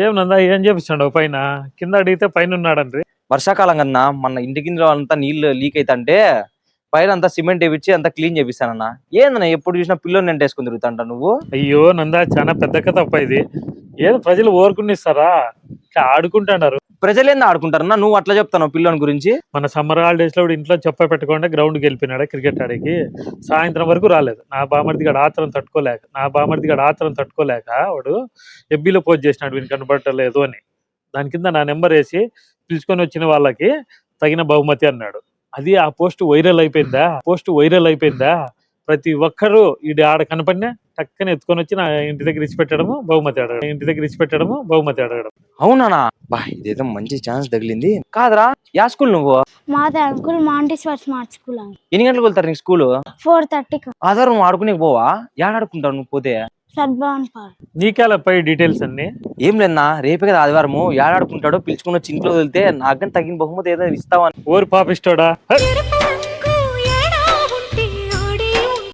ఏం నందా ఏం చేపిస్తాడు పైన కింద అడిగితే పైన ఉన్నాడండి. వర్షాకాలం కన్నా మన ఇంటి కింద అంతా నీళ్లు లీక్ అవుతుంటే పైన అంతా సిమెంట్ వేపించి అంతా క్లీన్ చేపిస్తానన్నా. ఏందన్నా ఎప్పుడు చూసినా పిల్లని నేను వేసుకుని తిరుగుతాంట నువ్వు? అయ్యో నందా చాలా పెద్ద కథ అప్ప ఇది. ఏదో ప్రజలు ఓరుకునిస్తారా, ఇట్లా ఆడుకుంటున్నారు. ప్రజలేందా ఆడుకుంటారన్నా? నువ్వు అట్లా చెప్తాను పిల్లని గురించి. మన సమ్మర్ హాలిడేస్ లో ఇంట్లో చెప్ప పెట్టకుండా గ్రౌండ్కి వెళ్ళిపోయినాడు క్రికెట్ ఆడికి. సాయంత్రం వరకు రాలేదు. నా బామర్ది గడ ఆత్రం తట్టుకోలేక వాడు ఎబ్బీలో పోస్ట్ చేసినాడు వీని కనబడలేదు అని. దాని కింద నా నెంబర్ వేసి పిలుచుకొని వచ్చిన వాళ్ళకి తగిన బహుమతి అన్నాడు. అది ఆ పోస్ట్ వైరల్ అయిపోయిందా. ప్రతి ఒక్కరూ ఇది ఆడ కనపడినా టక్కన ఎత్తుకొని వచ్చి నా ఇంటి దగ్గర ఇచ్చి పెట్టడము బహుమతి అడగడం. అవునా బా, ఇదేదో మంచి ఛాన్స్ తగిలింది. కాదరా, యా స్కూల్ నువ్వు? మాది అంకుల్ మాంటిస్వర్ స్మార్ట్ స్కూల్. ఎన్ని గంటలకు వెళ్తారు నీకు స్కూల్? 4:30. ఆధారం ఆడుకునే పోవా? యాడ ఆడుకుంటావు నువ్వు పోతే? సద్భవన్ పార్క్. నీకేలపై డీటెయిల్స్ అన్ని ఏం లేదన్నా, రేపే కదా ఆదివారము. ఏడాడుకుంటాడో పిలుచుకుని వచ్చి ఇంట్లో వెళ్తే నాకని తగిన బహుమతి ఏదైనా ఇస్తావా? ఓరు పాపిస్తోడా.